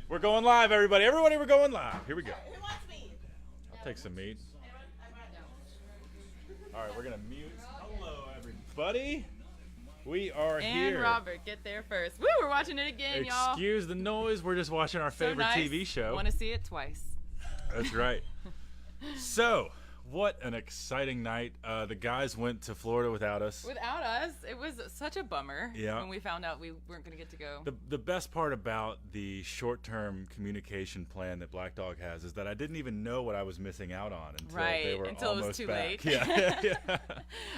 We're going live, everybody. Everybody, we're going live. Here we go. Who wants meat? I'll take some meat. All right, we're going to mute. Hello, everybody. We are here. And Robert, get there first. Woo, we're watching it again, y'all. Excuse the noise. We're just watching our favorite nice. TV show. Want to see it twice. That's right. So, what an exciting night. The guys went to Florida without us. Without us, it was such a bummer Yeah. when we found out we weren't going to get to go. The best part about the short-term communication plan that Black Dog has is that I didn't even know what I was missing out on until they were until almost it was too back. late. Yeah.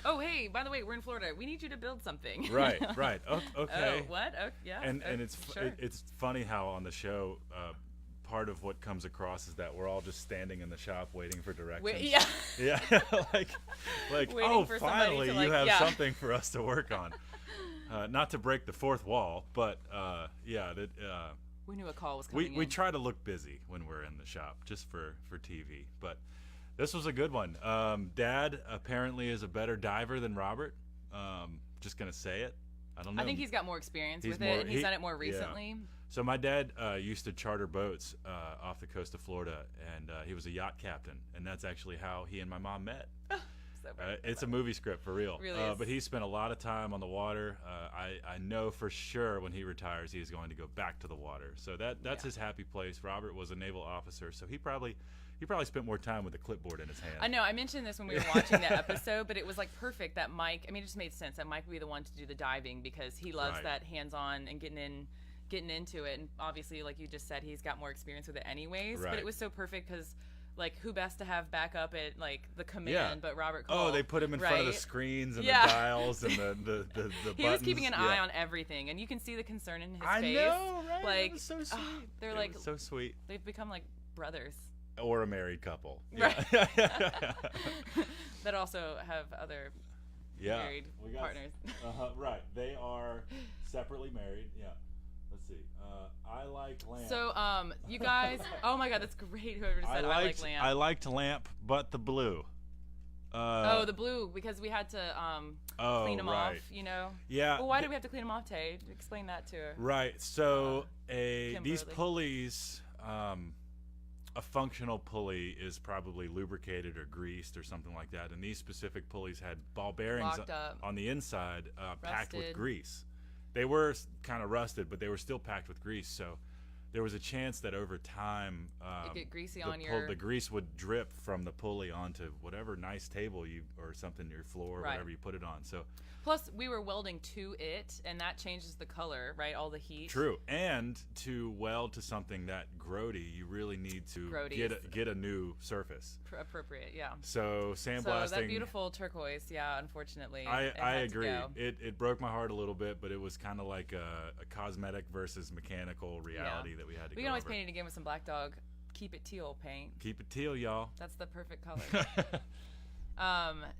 Oh, hey, by the way, we're in Florida. We need you to build something. Right. Oh, okay. Oh, what? Oh, yeah. And it's sure. it's funny how on the show part of what comes across is that we're all just standing in the shop waiting for directions. Yeah. Yeah. like Waiting oh, for finally somebody to, you have yeah. something for us to work on. Not to break the fourth wall, but yeah, that We knew a call was coming we in. try to look busy when we're in the shop just for TV. But this was a good one. Dad apparently is a better diver than Robert. Just gonna say it. I don't know. I think he's got more experience with more- it, and he's he- done it more yeah. recently. So my dad used to charter boats off the coast of Florida, and he was a yacht captain, and that's actually how he and my mom met. So It's a movie script for real. Really is. But he spent a lot of time on the water. I know for sure when he retires, he's going to go back to the water. So that's his happy place. Robert was a naval officer, so he probably spent more time with a clipboard in his hand. I know. I mentioned this when we were watching that episode, but it was like perfect that Mike. I mean, it just made sense that Mike would be the one to do the diving because he loves Right. that hands-on and getting into it. And obviously, like you just said, he's got more experience with it anyways. Right. But it was so perfect because, like, who best to have back up at like the command? Yeah. But Robert Cole. Oh, they put him in front of the right? screens and Yeah. the dials and the buttons. He was keeping an Yeah. eye on everything, and you can see the concern in his I face. know, right? Like, It was so sweet. they're It like was so sweet. they've become like brothers Or a married couple. Right. Yeah. that also have other Yeah. married partners. Right. They are separately married. Yeah. Let's see. I like lamp. So, you guys, oh my God, that's great. Whoever said I like lamp. I liked lamp, but the blue. Oh, the blue, because we had to clean them right. off, you know? Yeah. Well, why do we have to clean them off, Tay? Explain that to her. Right. So these Kimberly. pulleys, a functional pulley is probably lubricated or greased or something like that, and these specific pulleys had ball bearings Locked up. on the inside packed with Rusted. grease. They were kind of rusted, but they were still packed with grease. So there was a chance that over time It'd get greasy the, on your... the grease would drip from the pulley onto whatever nice table or something, your floor, Right. whatever you put it on. So Plus, we were welding to it, and that changes the color, right? All the heat. true. And to weld to something that grody, you really need to Grody get a new surface. Appropriate, yeah. So So sandblasting. that beautiful turquoise, yeah, unfortunately. I it had to agree. go. It broke my heart a little bit, but it was kind of like a cosmetic versus mechanical reality that we had to We go can always over. paint it again with some Black Dog. Keep it teal paint. Keep it teal, y'all. That's the perfect color.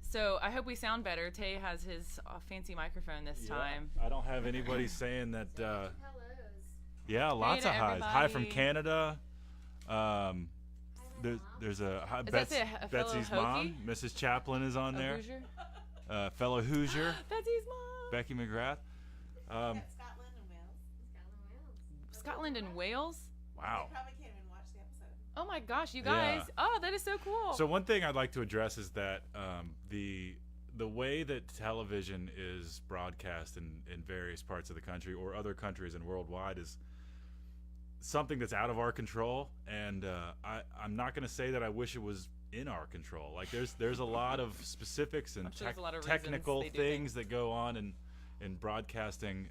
So I hope we sound better. Tay has his fancy microphone this time. I don't have anybody saying that. Hellos. Yeah, lots to of highs. Hi from everybody. Canada. There's a hi, Is that Betsy, a fellow Betsy's Hokie? mom. Mrs. Chaplin is on A there. Hoosier? Fellow Hoosier, Betsy's mom. Becky McGrath. Scotland and Wales. Scotland and Wales? Wow. They probably can't even watch the episode. Oh my gosh, you guys. Yeah. Oh, that is so cool. So one thing I'd like to address is that the way that television is broadcast in various parts of the country or other countries and worldwide is something that's out of our control. And I'm not going to say that I wish it was in our control. Like there's a lot of specifics and I'm sure there's a lot of reasons technical they do things that go on in broadcasting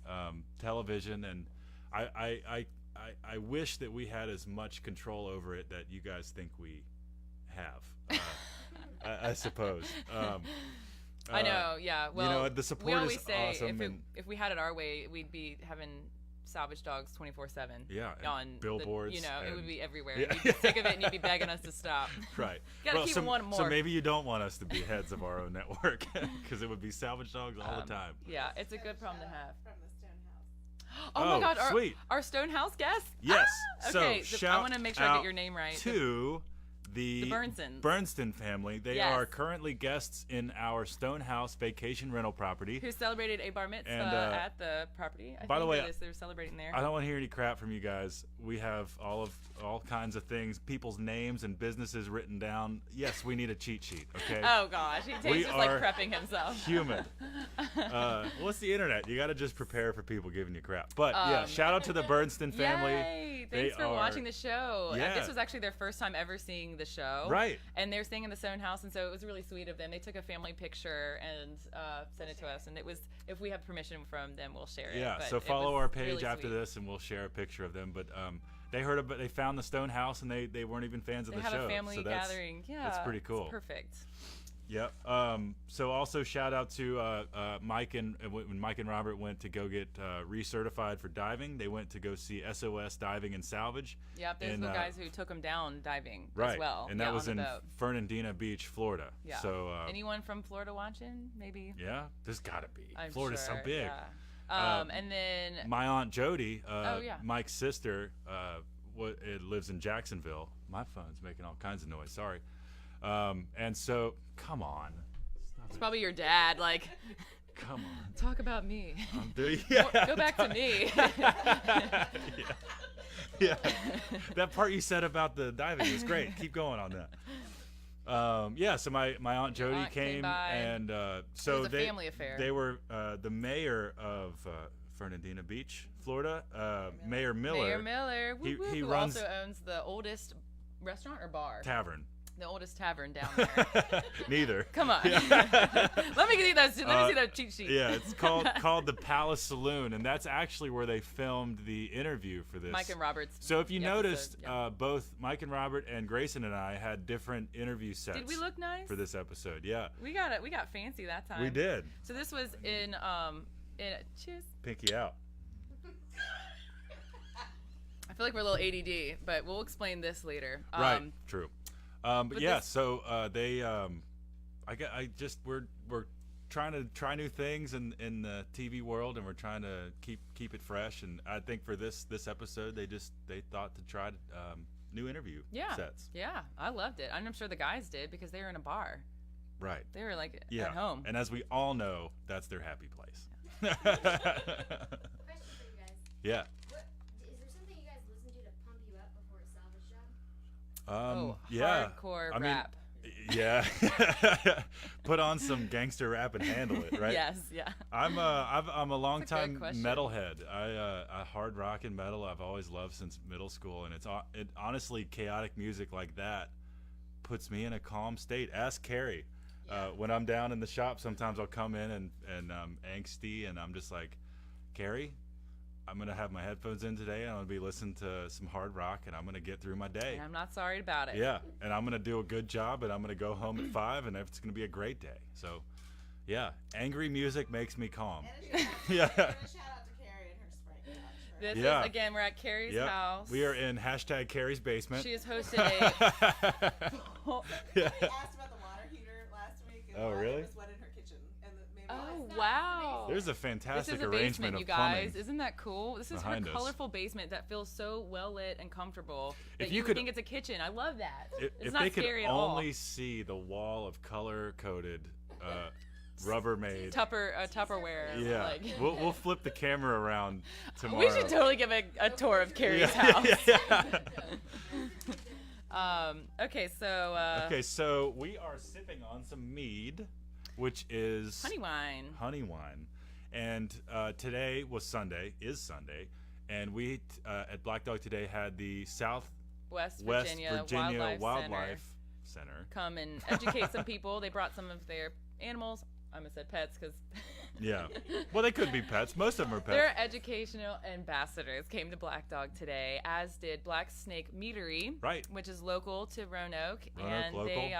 television, and I wish that we had as much control over it that you guys think we have. I suppose. I know, yeah. Well, you know, the support we always is say awesome. if we had it our way, we'd be having Salvage Dogs 24/7. Yeah, and on billboards. it would and- be everywhere. Yeah. You'd be sick of it, and you'd be begging us to stop. Right. Gotta keep so, them wanting So more. maybe you don't want us to be heads of our own network because it would be Salvage Dogs all the time. Yeah, it's a good problem to have. From the Stonehouse. Oh, Oh, my God, sweet. our Stonehouse guest? Yes. Ah! So Okay, I shout want to make sure I out get your name right. to The Bernstons. Bernston family. They Yes. are currently guests in our Stonehouse vacation rental property. Who celebrated a bar mitzvah And, at the property. by the way, they're celebrating there. I don't want to hear any crap from you guys. We have all kinds of things, people's names and businesses written down. Yes, we need a cheat sheet, okay? Oh gosh, he's just like prepping himself. Human. Well, it's the internet. You got to just prepare for people giving you crap. But yeah, shout out to the Bernston family. Yay! Thanks for watching the show. Yeah. This was actually their first time ever seeing the show. Right. And they're staying in the Stonehouse, and so it was really sweet of them. They took a family picture and sent it to us, and it was, if we have permission from them, we'll share it. Yeah. But So it follow was our page really after sweet. this, and we'll share a picture of them. But they found the Stonehouse, and they weren't even fans of They the have show. a family so that's, gathering. Yeah. That's pretty cool. It's perfect. Yep. So also shout out to Mike and when Mike and Robert went to go get recertified for diving. They went to go see SOS Diving and Salvage. Yep. There's the guys who took them down diving right. as well. And that was on in the boat. Fernandina Beach, Florida. Yeah. So anyone from Florida watching? Maybe. yeah, there's gotta be. I'm Florida's sure, so big. Yeah. And then My aunt Jody, yeah. Mike's sister, it lives in Jacksonville. My phone's making all kinds of noise. Sorry. And so, come on. it's probably your dad. Like, Come on. talk about me. Yeah. Go back to me. Yeah. That part you said about the diving was great. Keep going on that. Yeah, so my aunt Jody aunt came by. and so It was a family affair. They were the mayor of Fernandina Beach, Florida, Mayor Miller. Mayor Miller, He who runs also owns the oldest restaurant or bar? Tavern. The oldest tavern down there. Neither. Come on. Yeah. Let me see that cheat sheet. Yeah, it's called the Palace Saloon, and that's actually where they filmed the interview for this. Mike and Robert's. So if you episode, noticed, yeah. both Mike and Robert and Grayson and I had different interview sets. Did we look nice? For this episode? Yeah. We got fancy that time. We did. So this was in cheers. Pinky out. I feel like we're a little ADD, but we'll explain this later. Right. True. But yeah, this- so we're trying to try new things in the TV world, and we're trying to keep it fresh. And I think for this episode, they thought to try new interview sets. Yeah, I loved it. I'm sure the guys did because they were in a bar. Right. They were like Yeah. at home. And as we all know, that's their happy place. Question for you guys. Yeah. Is there something you guys listen to pump you up before a salvage job? Yeah. Hardcore I mean, rap. Yeah. Put on some gangster rap and handle it, right? Yes, yeah. I'm a long That's a time great question. metalhead. I hard rock and metal I've always loved since middle school, and it honestly chaotic music like that puts me in a calm state. Ask Carrie. When I'm down in the shop, sometimes I'll come in and angsty, and I'm just like, Carrie, I'm gonna have my headphones in today, and I'm gonna be listening to some hard rock, and I'm gonna get through my day. And I'm not sorry about it. Yeah, and I'm gonna do a good job, and I'm gonna go home at 5, and it's gonna be a great day. So, yeah, angry music makes me calm. And a shout Yeah. and a shout out to Carrie and her Sprite couch. Right? This Yeah. is, again, we're at Carrie's Yep. house. We are in hashtag Carrie's basement. She has hosted a... Yeah. Somebody asked about the water heater last week. And Oh, the water really? was wet in her kitchen. And maybe Oh, it's not. wow. There's a This fantastic is a arrangement basement, of you guys. plumbing. Isn't that cool? This is her behind us. colorful basement that feels so well lit and comfortable that If you you would could- think it's a kitchen. I love that. If It's not they could scary at all. only see the wall of color-coded, Rubbermaid. Tupperware. Yeah, Like. we'll flip the camera around tomorrow. We should totally give a tour of Carrie's Yeah, house. yeah. Okay, so Okay, so we are sipping on some mead, which is honey wine. honey wine, and today is Sunday, and we at Black Dog today had the West West Virginia, Wildlife Wildlife Center. come and educate some people. They brought some of their animals. I almost said pets because Yeah, well, they could be pets. Most of them are pets. their educational ambassadors came to Black Dog today, as did Black Snake Meadery, Right. which is local to Roanoke, Roanoke, and local. they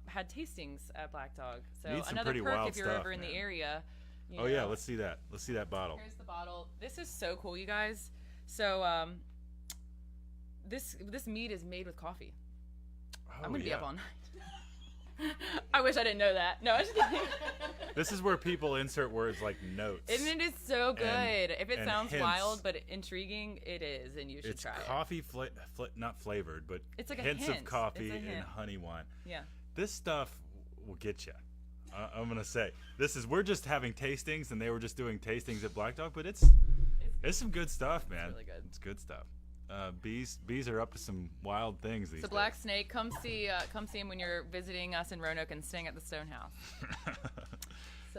had tastings at Black Dog. So Need some another pretty perk wild if you're stuff, over in man. the area. You Oh yeah, know. let's see that. Let's see that bottle. Here's the bottle. This is so cool, you guys. So this mead is made with coffee. Oh, I'm gonna be yeah. up all night. I wish I didn't know that. No, I just kidding. This is where people insert words like notes. And it is so good. If it sounds hints. wild but intriguing, it is, and you should It's try it. coffee, not flavored, but It's like a hints hint. of coffee It's a and hint. honey wine. Yeah. This stuff will get you. I'm gonna say we're just having tastings, and they were just doing tastings at Black Dog, but it's some good stuff, man. It's really good. It's good stuff. Bees are up to some wild things these So days. Black Snake, come see him when you're visiting us in Roanoke and staying at the Stone House.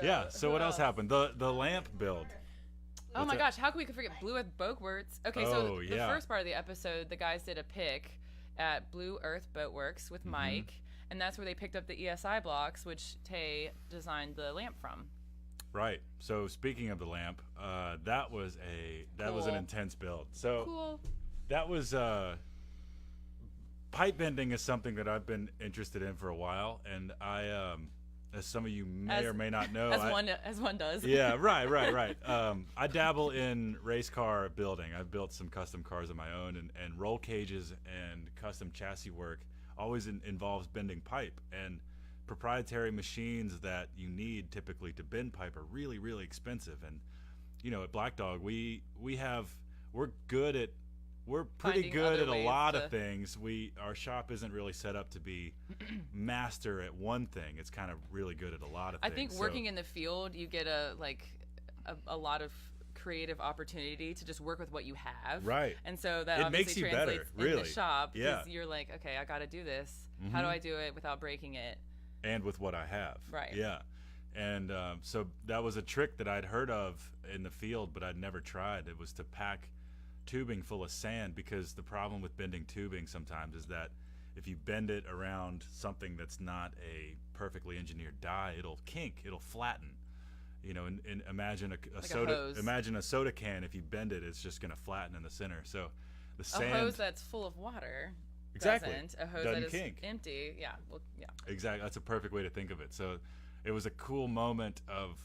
Yeah. So who what else happened? The lamp build. Oh What's my that? gosh, how could we forget Blue Earth Boatworks? Okay, Oh, so the yeah. first part of the episode, the guys did a pick at Blue Earth Boatworks with Mm-hmm. Mike, and that's where they picked up the ESI blocks, which Tay designed the lamp from. Right. So speaking of the lamp, that was an Cool. intense build. So Cool. that was pipe bending is something that I've been interested in for a while, and I as some of you may or may not know, As one does. Yeah, right. I dabble in race car building. I've built some custom cars of my own, and roll cages and custom chassis work always involves bending pipe. And proprietary machines that you need typically to bend pipe are really, really expensive. And at Black Dog, we're pretty Finding good other at a ways lot to- of things. Our shop isn't really set up to be master at one thing. It's kind of really good at a lot of I things. think working in the field, you get a lot of creative opportunity to just work with what you have. Right. And so that It obviously makes you translates better, in really. the shop because Yeah. you're like, okay, I got to do this. How do I do it without breaking it? and with what I have. Right. Yeah. And so that was a trick that I'd heard of in the field, but I'd never tried. It was to pack tubing full of sand, because the problem with bending tubing sometimes is that if you bend it around something that's not a perfectly engineered die, it'll kink, it'll flatten. And imagine a soda. hose. Imagine a soda can. If you bend it, it's just going to flatten in the center. So the sand. A hose that's full of water. Exactly. Doesn't. A hose Doesn't that is kink. empty. Yeah. Well, yeah. Exactly. That's a perfect way to think of it. So it was a cool moment of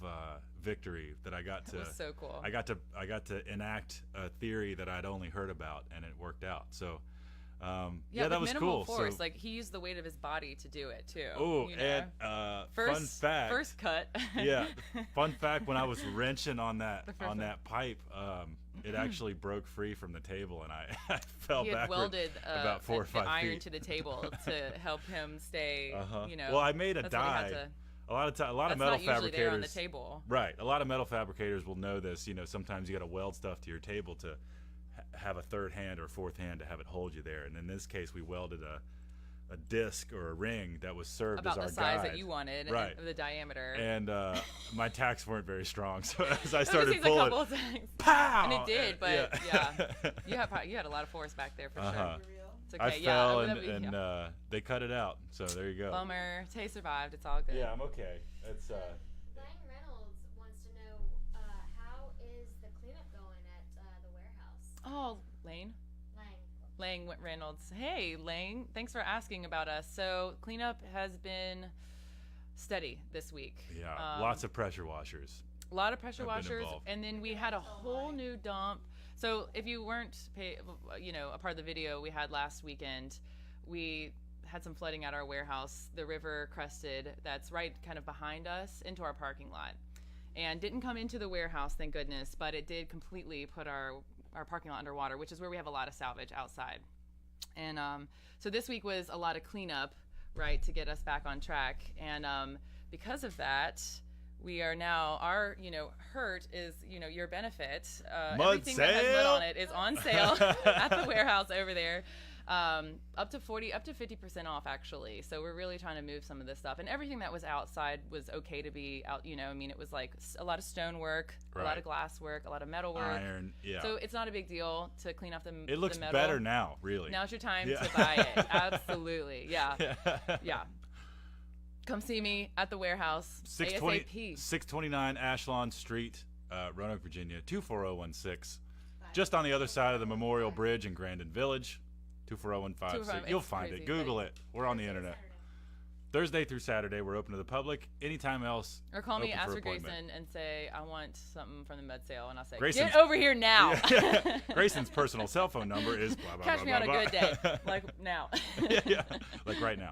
victory that I got to. It was so cool. I got to enact a theory that I'd only heard about, and it worked out. So that with was minimal cool. force. So, like he used the weight of his body to do it too. oh, you know? and fun fact. First cut. Yeah, fun fact. When I was wrenching on that one. pipe, it actually broke free from the table, and I fell He had backward welded about 4 or the 5 iron feet. to the table to help him stay. Well, I made a that's what he had die. to- A lot of That's metal not usually there on the fabricators. table. Right. A lot of metal fabricators will know this. Sometimes you got to weld stuff to your table to have a third hand or fourth hand to have it hold you there. And in this case, we welded a disc or a ring that was served About as our the size guide. that you wanted, Right. and the diameter. And my tacks weren't very strong, so as I It started seems a pulling, couple of things. pow! And it did, but yeah. you had a lot of force back there for Uh-huh. sure. Be real. It's okay. I fell yeah, and they cut it out. So there you go. Bummer. Tay survived. It's all good. Yeah, I'm okay. It's Lang Reynolds wants to know how is the cleanup going at the warehouse? Oh, Lane. Lang. Reynolds. Hey, Lane. Thanks for asking about us. So cleanup has been steady this week. yeah, lots of pressure washers. A lot of pressure have been washers, involved. and then we had a whole new dump. So if you weren't a part of the video we had last weekend, we had some flooding at our warehouse. The river crested, that's right kind of behind us, into our parking lot, and didn't come into the warehouse, thank goodness, but it did completely put our parking lot underwater, which is where we have a lot of salvage outside. And so this week was a lot of cleanup, right, to get us back on track. And because of that, we are now, our hurt is your benefit. Mud Everything that has mud sale? on it is on sale at the warehouse over there. Up to 50% off, actually. So we're really trying to move some of this stuff, and everything that was outside was okay to be out. It was like a lot of stone work, a lot Right. of glass work, a lot of metal work. Iron, yeah. So it's not a big deal to clean off the It looks the metal. better now, really. Now's your time Yeah. to buy it. Absolutely. Yeah. Yeah. Come see me at the warehouse. 620, ASAP. 629 Ashlawn Street, Roanoke, Virginia, 24016. Just on the other side of the Memorial Bridge in Grandin Village, 240-156. 240, You'll it's find crazy, it. Google but- it. We're on the internet. Thursday through Saturday, we're open to the public. Anytime else, Or call me, open ask for for appointment. Grayson, and say, I want something from the med sale. And I'll say, Grayson's- get over here now. Yeah. Grayson's personal cell phone number is blah, blah, Catch blah, me blah, on a blah. good day. Like now. yeah, like right now.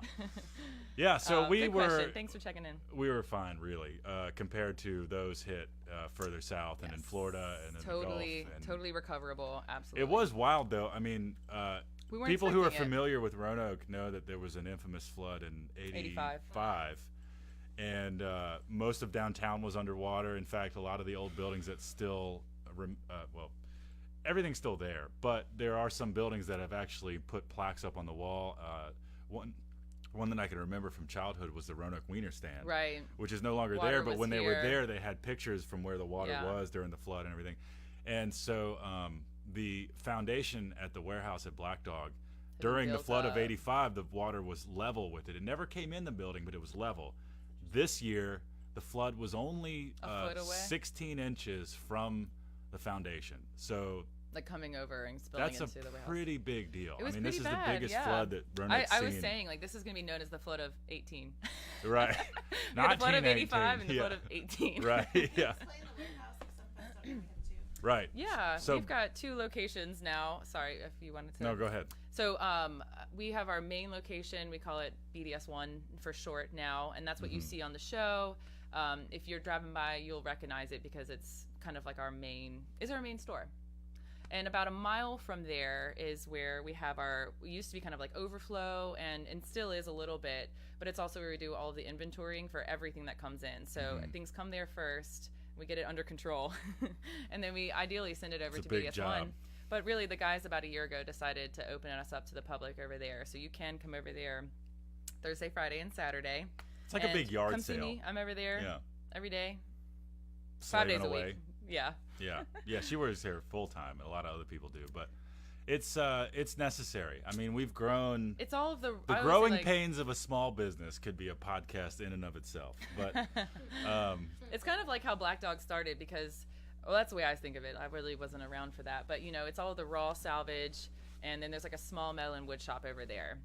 Yeah, so we good were question. Thanks for checking in. we were fine, really, compared to those hit further south and in Yes. Florida and in Totally, the Gulf. And totally recoverable. Absolutely. It was wild, though. I mean, We weren't people who are expecting it. familiar with Roanoke know that there was an infamous flood in 85. And most of downtown was underwater. In fact, a lot of the old buildings that still, well, everything's still there. But there are some buildings that have actually put plaques up on the wall. One that I can remember from childhood was the Roanoke Wiener Stand. Right. Which is no longer Water there. But was when they were here. there, they had pictures from where the water Yeah. was during the flood and everything. And so the foundation at the warehouse at Black Dog, during the built flood of up. 85, the water was level with it. It never came in the building, but it was level. This year, the flood was only A foot away? 16 inches from the foundation. So Like coming over and spilling that's into a the warehouse. pretty big deal. It was I mean, this is pretty the bad, biggest yeah. flood that Roanoke's I was seen. saying, like, this is going to be known as the flood of 18. Right. We had the flood of 1918, 85 and the yeah. flood of 18. Right, yeah. Explain the warehouse and some fun stuff we have too. Right. Yeah, So- we've got 2 locations now. Sorry if you wanted to. No, go ahead. So we have our main location. We call it BDS1 for short now, and that's what you Mm-hmm. see on the show. If you're driving by, you'll recognize it because it's kind of like our main store. And about a mile from there is where we have we used to be kind of like overflow and still is a little bit, but it's also where we do all of the inventorying for everything that comes in. So Mm-hmm. things come there first, we get it under control, and then we ideally send it over It's a to big BDS1. job. But really, the guys about a year ago decided to open us up to the public over there. So you can come over there Thursday, Friday, and Saturday. It's like a And big yard come sale. See me. I'm over there Yeah. every day, 5 Slaving days a away. week. Yeah. Yeah. She works here full time. A lot of other people do, but it's necessary. I mean, we've grown. It's all of the The I always say, growing like, pains of a small business could be a podcast in and of itself. But It's kind of like how Black Dog started because, well, that's the way I think of it. I really wasn't around for that, but it's all the raw salvage, and then there's like a small metal and wood shop over there,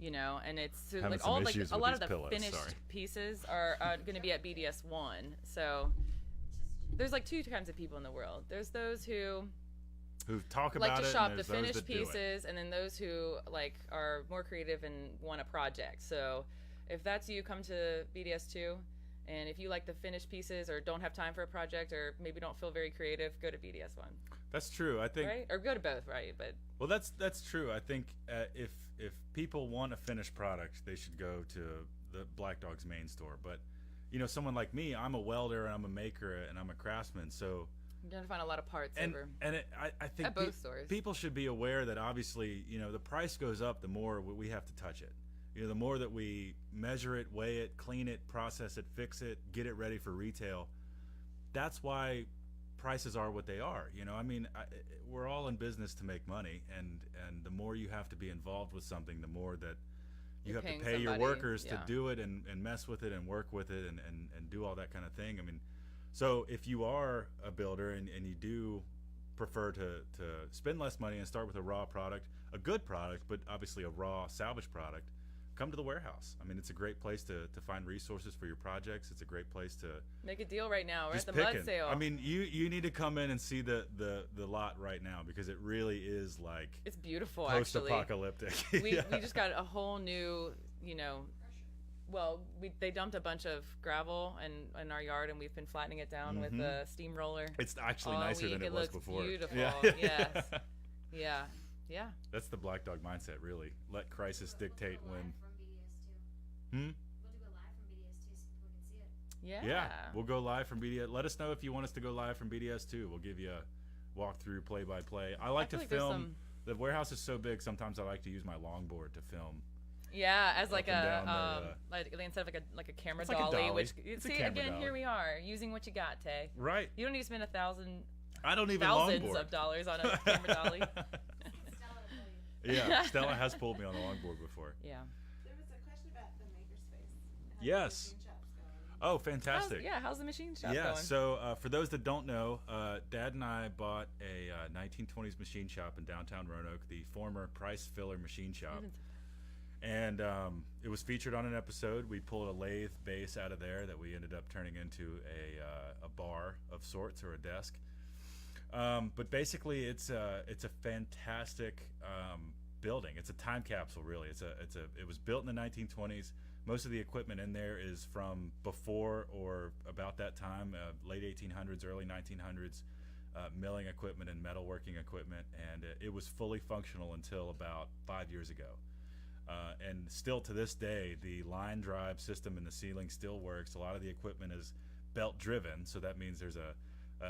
and it's so, Having like some all like issues a with lot of these the pillows, finished sorry. pieces are going to be at BDS1. So there's like 2 kinds of people in the world. There's those who talk about like to it, shop and the there's those finished that do it. pieces, and then those who like are more creative and want a project. So if that's you, come to BDS2. And if you like the finished pieces or don't have time for a project or maybe don't feel very creative, go to BDS1. That's true. I think. Right? Or go to both, right? But Well, that's true. I think if people want a finished product, they should go to the Black Dog's main store. But someone like me, I'm a welder and I'm a maker and I'm a craftsman, so. you're going to find a lot of parts And over. I think At both stores. people should be aware that obviously the price goes up the more we have to touch it. The more that we measure it, weigh it, clean it, process it, fix it, get it ready for retail. That's why prices are what they are. I mean, we're all in business to make money, and the more you have to be involved with something, the more that you You're have to paying pay your somebody, workers yeah. to do it and mess with it and work with it and do all that kind of thing. I mean, so if you are a builder and you do prefer to spend less money and start with a raw product, a good product, but obviously a raw salvage product, come to the warehouse. I mean, it's a great place to find resources for your projects. It's a great place to Make a deal right now. We're just at the mud picking. sale. I mean, you need to come in and see the lot right now because it really is like it's beautiful, actually. post-apocalyptic. We Yeah. just got a whole new, well, they dumped a bunch of gravel in our yard, and we've been flattening it down with a steamroller. It's actually all nicer week. than it was looks before. Beautiful. Yeah. Yes. Yeah. Yeah. That's the Black Dog mindset, really. Let crisis dictate when. We'll do it live from BDS2 so people can see it. Yeah. Yeah, we'll go live from BDS. Let us know if you want us to go live from BDS too. We'll give you a walkthrough, play-by-play. I like to feel like there's film. some- The warehouse is so big. Sometimes I like to use my longboard to film. Yeah, as like Up and a down like instead of like a camera It's like a dolly, dolly. which It's a see camera again dolly. here we are using what you got, Tay. Right. You don't need to spend thousands I don't even of longboard. dollars on a camera dolly. Stella will tell you. Yeah, Stella has pulled me on the longboard before. Yeah. There was a question about the makerspace. How Yes. the machine shop's going. Oh, fantastic. How's the machine shop Yeah, going? so for those that don't know, Dad and I bought a 1920s machine shop in downtown Roanoke, the former Price Filler Machine Shop. And it was featured on an episode. We pulled a lathe base out of there that we ended up turning into a bar of sorts, or a desk. But basically, it's a fantastic building. It's a time capsule, really. It was built in the 1920s. Most of the equipment in there is from before or about that time, late 1800s, early 1900s, milling equipment and metalworking equipment, and it was fully functional until about 5 years ago. And still to this day, the line drive system in the ceiling still works. A lot of the equipment is belt driven, so that means there's a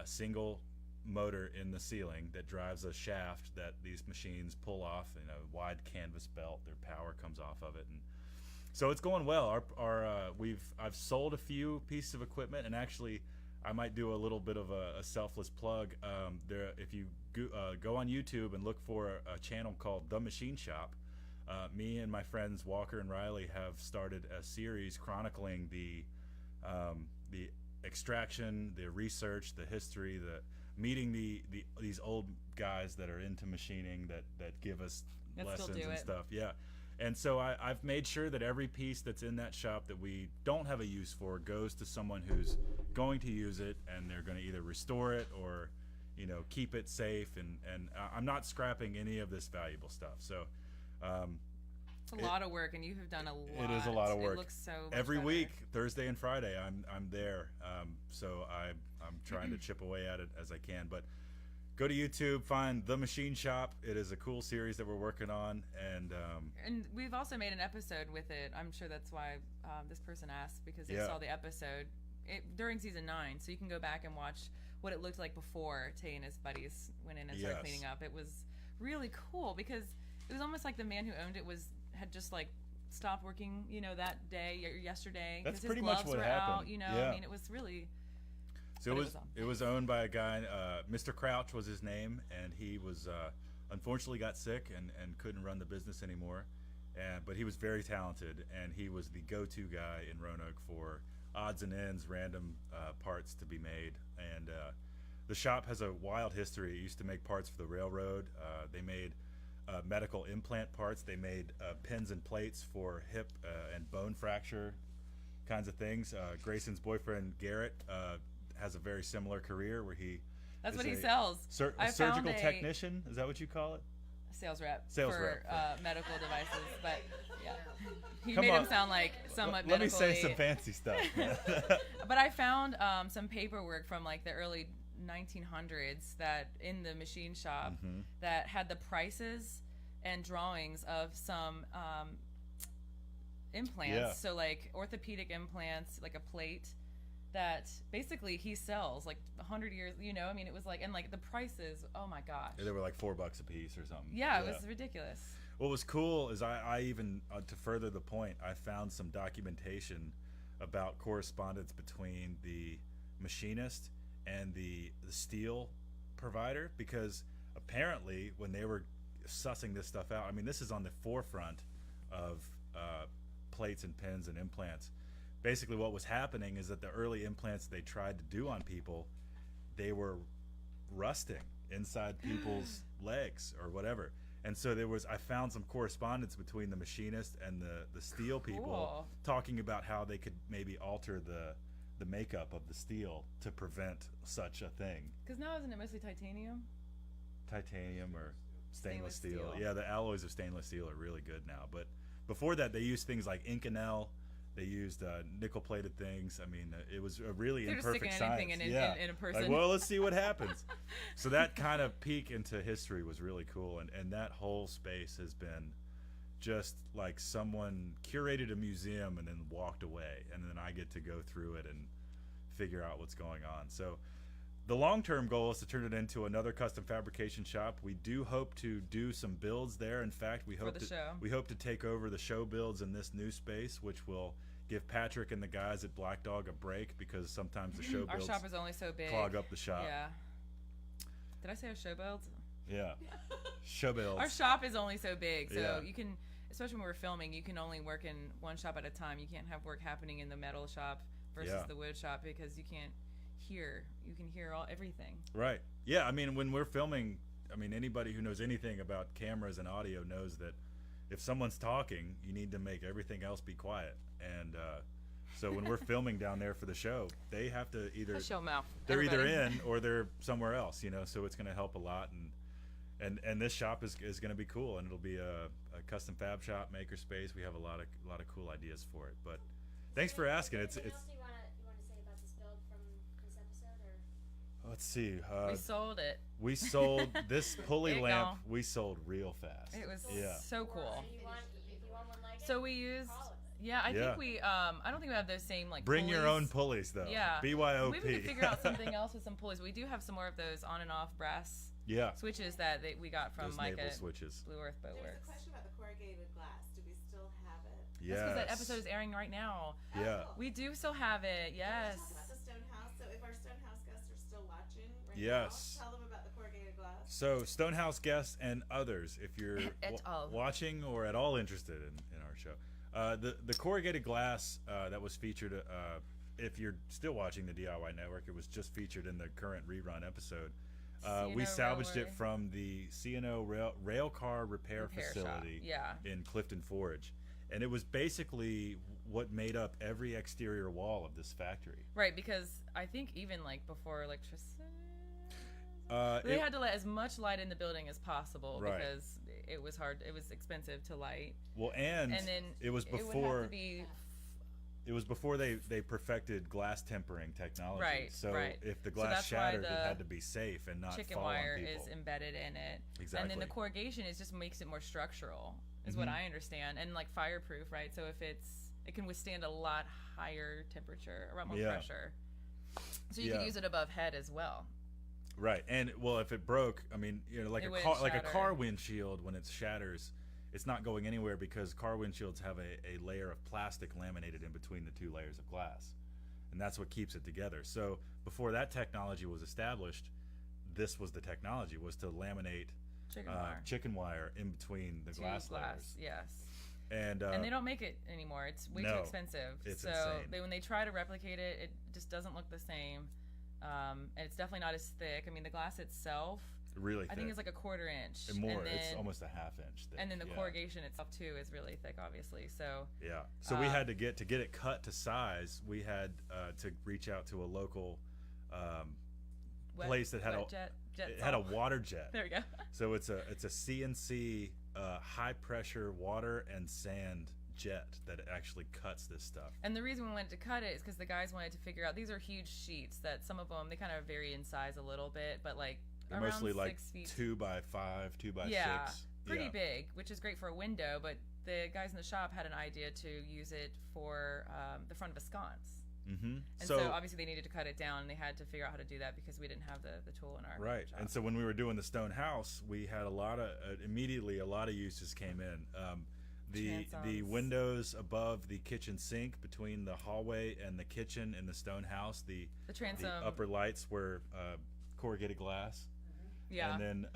single motor in the ceiling that drives a shaft that these machines pull off in a wide canvas belt. Their power comes off of it, and so it's going well. I've sold a few pieces of equipment, and actually I might do a little bit of a selfless plug. If you go on YouTube and look for a channel called The Machine Shop, me and my friends Walker and Riley have started a series chronicling the extraction, the research, the history, meeting these old guys that are into machining that give us lessons and stuff. Yeah. And so I've made sure that every piece that's in that shop that we don't have a use for goes to someone who's going to use it, and they're going to either restore it or, keep it safe. And I'm not scrapping any of this valuable stuff. So it's a lot of work, and you have done a lot. It is a lot of work. It looks so much every better. week, Thursday and Friday, I'm there. So I'm trying to chip away at it as I can. But go to YouTube, find The Machine Shop. It is a cool series that we're working on, and we've also made an episode with it. I'm sure that's why this person asked, because they saw the episode during season 9. So you can go back and watch what it looked like before Tay and his buddies went in and started cleaning up. It was really cool because it was almost like the man who owned it had just like stopped working, that day or yesterday. That's his pretty gloves much what were happened. Out, Yeah. I mean, it was really. So it was owned by a guy, Mr. Crouch was his name, and he was unfortunately got sick and couldn't run the business anymore. But he was very talented, and he was the go-to guy in Roanoke for odds and ends, random parts to be made. And the shop has a wild history. It used to make parts for the railroad. They made medical implant parts. They made pins and plates for hip and bone fracture kinds of things. Grayson's boyfriend, Garrett, has a very similar career where that's what he sells. Surgical technician, is that what you call it? Sales rep for medical devices, but yeah, he Come made on. him sound like somewhat Let me medically. say some fancy stuff. But I found some paperwork from like the early 1900s that in the machine shop that had the prices and drawings of some implants. Yeah. So like orthopedic implants, like a plate that basically he sells like 100 years, I mean, it was like, and like the prices, oh my gosh. They were like $4 a piece or something. Yeah, it was ridiculous. What was cool is I even, to further the point, I found some documentation about correspondence between the machinist and the steel provider, because apparently when they were sussing this stuff out, I mean, this is on the forefront of plates and pins and implants. Basically what was happening is that the early implants they tried to do on people, they were rusting inside people's legs or whatever. And so I found some correspondence between the machinist and the steel people talking about how they could maybe alter the makeup of the steel to prevent such a thing. Because now isn't it mostly titanium? Titanium or stainless steel. Yeah, the alloys of stainless steel are really good now. But before that, they used things like Inconel. They used nickel-plated things. I mean, it was a really imperfect science. In a person. Like, well, let's see what happens. So that kind of peek into history was really cool, and that whole space has been just like someone curated a museum and then walked away, and then I get to go through it and figure out what's going on. So the long-term goal is to turn it into another custom fabrication shop. We do hope to do some builds there. In fact, we hope to take over the show builds in this new space, which will give Patrick and the guys at Black Dog a break, because sometimes the show builds our shop is only so big. Clog up the shop. Yeah. Did I say our show builds? Yeah. Show builds. Our shop is only so big, so Yeah. you can, especially when we're filming, you can only work in one shop at a time. You can't have work happening in the metal shop versus the wood shop, because you can't hear. You can hear everything. Right. Yeah, I mean, when we're filming, I mean, anybody who knows anything about cameras and audio knows that if someone's talking, you need to make everything else be quiet. And so when we're filming down there for the show, they have to either Hush your mouth. they're either everybody. in or they're somewhere else, you know. So it's going to help a lot, and this shop is going to be cool, and it'll be a custom fab shop, maker space. We have a lot of cool ideas for it. But thanks for asking. It's Anything else you want to say about this build from this episode, or? let's see. We sold it. We sold this pulley There you lamp. go. We sold real fast. It was Yeah. so cool. If you want one like it, So we used. call us. Yeah, I Yeah. think we. I don't think we have those same like. Bring your pulleys. own pulleys though. Yeah. BYOP. Maybe we could figure out something else with some pulleys. We do have some more of those on and off brass Yeah. switches that we got from Those Micah naval at switches. Blue Earth There was Boatworks. a question about the corrugated glass. Do we still have it? That's Yes. because that episode is airing right now. Oh, Yeah. cool. We do still have it. Yes. Can we talk about the Stonehouse? So if our Stonehouse guests are still watching right Yes. now, tell them about the corrugated glass. So Stonehouse guests and others, if you're At all. watching or at all interested in our show, the corrugated glass that was featured. If you're still watching the DIY Network, it was just featured in the current rerun episode. We C&O salvaged it Railway. from the C&O rail car repair Repair shop. facility Yeah. in Clifton Forge, and it was basically what made up every exterior wall of this factory. Right, because I think even like before electricity, Uh, they it- had to let as much light in the building as possible Right. because it was hard. It was expensive to light, well, and then it was it would have before to be it was before they perfected glass tempering technology. Right, So right. if the So glass that's why shattered, it the had to be safe and not chicken fall wire on people. is embedded in it, Exactly. and then the corrugation is just makes it more structural, is what Mhm. I understand, and like fireproof, right? So if it can withstand a lot higher temperature, a lot more Yeah. pressure. So you Yeah. could use it above head as well. Right, and well, if it broke, I mean, you know, like It a would car, like a shatter. car windshield, when it shatters, it's not going anywhere because car windshields have a layer of plastic laminated in between the two layers of glass, and that's what keeps it together. So before that technology was established, this was the technology, was to laminate Chicken wire. in between the To glass layers, yes. and And they don't make it anymore. It's way too no, expensive. it's so insane. when they try to replicate it, it just doesn't look the same. And it's definitely not as thick. I mean, the glass itself, really thick. I think it's like a 1/4 inch. and more. And then, It's almost a half inch thick. and then the yeah. corrugation itself too is really thick, obviously. So Yeah. So we had to get it cut to size. We had to reach out to a local place that had jet it had a salt. water jet. There we go. So it's a CNC high pressure water and sand jet that actually cuts this stuff. And the reason we wanted to cut it is because the guys wanted to figure out, these are huge sheets that some of them, they kind of vary in size a little bit, but like They're around mostly like 6 feet. 2x5, 2x6. Yeah, pretty yeah. big, which is great for a window, but the guys in the shop had an idea to use it for the front of a sconce. Mm-hmm. And so obviously they needed to cut it down, and they had to figure out how to do that because we didn't have the tool in our right. shop. And so when we were doing the stone house, we had immediately a lot of uses came in. The Transoms. windows above the kitchen sink between the hallway and the kitchen in the stone house, the transom, upper lights were corrugated glass. yeah. And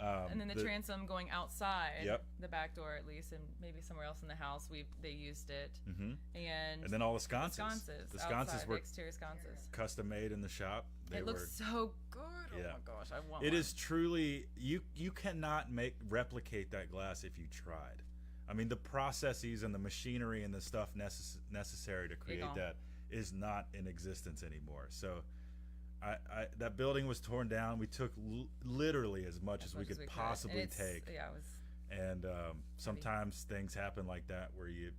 then the transom going outside, Yep. the back door at least, and maybe somewhere else in the house, they used it. Mm-hmm. And then all the sconces. the sconces outside, were the exterior sconces. custom made in the shop. It looks so good. Yeah. Oh my gosh, I want It one. is truly you cannot replicate that glass if you tried. I mean, the processes and the machinery and the stuff necessary to create gone. that is not in existence anymore. So that building was torn down. We took literally as much as we could possibly And take. Yeah, it was. And sometimes things happen like that where you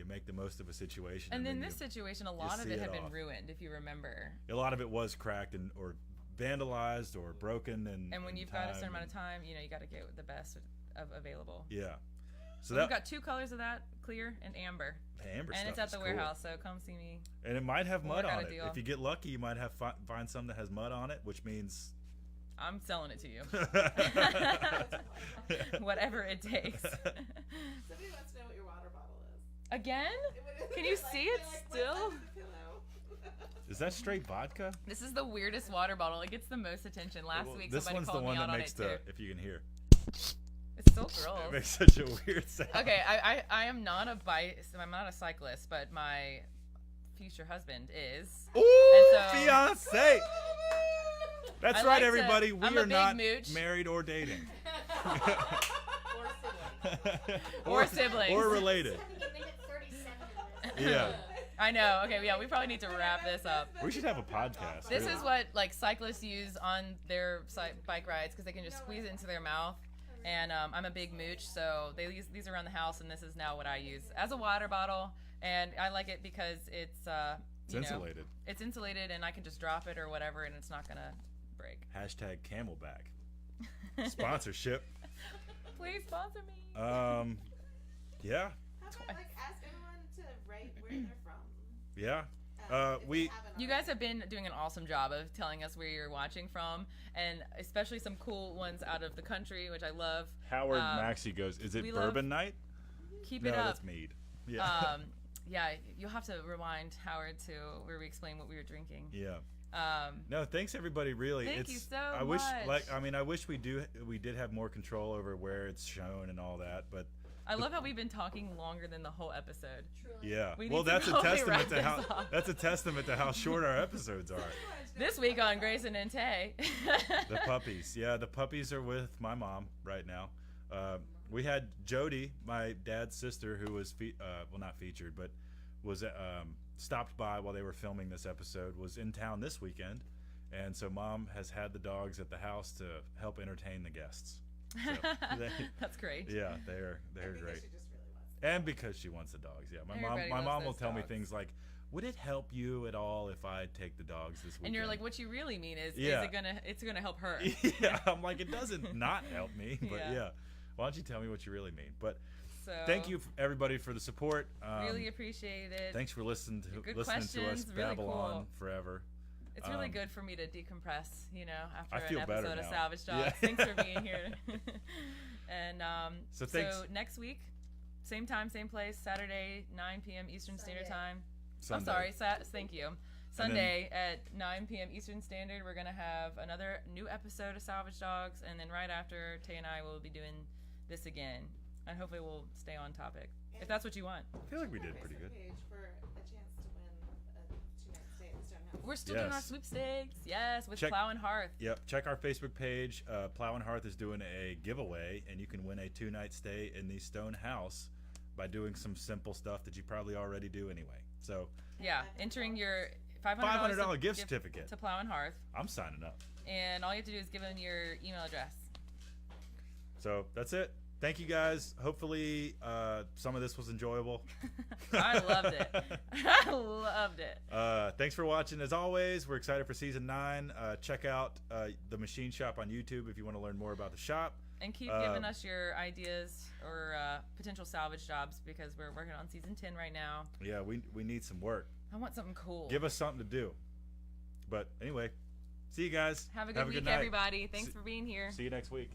make the most of a situation. And in then this situation, a lot of see it it had been off. ruined, if you remember. a lot of it was cracked or vandalized or broken. And when in you've got a certain time. amount of time, you got to get the best of available. Yeah. So We've got 2 colors of that, clear and amber. the amber And stuff it's at is the cool. warehouse, so come see me. And it might have We'll mud work out on a it. deal. If you get lucky, you might have find some that has mud on it, which means I'm selling it to you. Whatever it takes. Somebody wants to know what your water bottle is. Again? Can you see it still? Is that straight vodka? This is the weirdest water bottle. It gets the most attention. Last Well, week this somebody one's the called one me out that on makes it the, too. if you can hear, It's so it gross. makes such a weird sound. Okay, I am not I'm not a cyclist, but my future husband is. Ooh, And so- fiance. That's I right, like to- everybody. I'm We a are big not mooch. married or dating. Or sibling. Or siblings. Or related. Minute 37 of this. Yeah. I know. Okay, yeah, we probably need to wrap this up. We should have a podcast. This really. is what like cyclists use on their bike rides because they can just squeeze it into their mouth. And I'm a big mooch, so they use these around the house, and this is now what I use as a water bottle. And I like it because it's insulated. It's insulated, and I can just drop it or whatever, and it's not gonna break. Hashtag Camelback. Sponsorship. Please sponsor me. Yeah. How about like ask everyone to write where they're from? Yeah. If We- they haven't You guys already. have been doing an awesome job of telling us where you're watching from, and especially some cool ones out of the country, which I love. Howard Maxey goes, is it we bourbon night? Keep No, it up. that's mead. Yeah. Yeah, you'll have to rewind, Howard, to where we explain what we were drinking. Yeah. Um, No, thanks everybody. Really, Thank it's. you so I wish, much. I wish we did have more control over where it's shown and all that. But I love how we've been talking longer than the whole episode. Truly. yeah, We well, need to that's a probably testament wrap to how this up. that's a testament to how short our episodes are. This week on Grayson and Tay. The puppies, yeah, the puppies are with my mom right now. We had Jody, my dad's sister, who was not featured, but was stopped by while they were filming this episode. Was in town this weekend, and so mom has had the dogs at the house to help entertain the guests. So That's great. yeah, they're Because great, she just really wants and because she wants the dogs. Yeah, Everybody my loves mom will those tell me dogs. things like, "Would it help you at all if I take the dogs this weekend?" And you're like, what you really mean is Yeah. it's gonna help her. Yeah, I'm like, it doesn't not help me, but Yeah. yeah. Why don't you tell me what you really mean? But So thank you everybody for the support. Really appreciate it. Thanks for listening to Good us questions, really Babylon cool. forever. It's really Um, good for me to decompress, after I an feel better episode of now. Salvage Dawgs. Yeah. Thanks for being here. And So thanks. next week, same time, same place, Saturday, 9 p.m. Eastern Standard Sunday. Time. Sunday. Oh, sorry. Thank you. Sunday at 9 p.m. Eastern Standard, we're going to have another new episode of Salvage Dawgs. And then right after, Tay and I will be doing this again. And hopefully we'll stay on topic, if that's what you want. I feel like we our did pretty good. Facebook page for a chance to win a 2-night stay at the Stonehouse. We're still doing our Yes. sweepstakes. Yes, with Check- Plow and Hearth. Yep. Check our Facebook page. Plow and Hearth is doing a giveaway, and you can win a 2-night stay in the Stone House by doing some simple stuff that you probably already do anyway. So Yeah, entering your $500 $500 gift certificate. to Plow and Hearth. I'm signing up. And all you have to do is give them your email address. So that's it. Thank you guys. Hopefully some of this was enjoyable. I loved it. I loved it. Thanks for watching. As always, we're excited for season 9. Check out the Machine Shop on YouTube if you want to learn more about the shop. And keep giving us your ideas or potential salvage jobs because we're working on season 10 right now. Yeah, we need some work. I want something cool. Give us something to do. But anyway, see you guys. Have a good week, night. everybody. Thanks for being here. See you next week.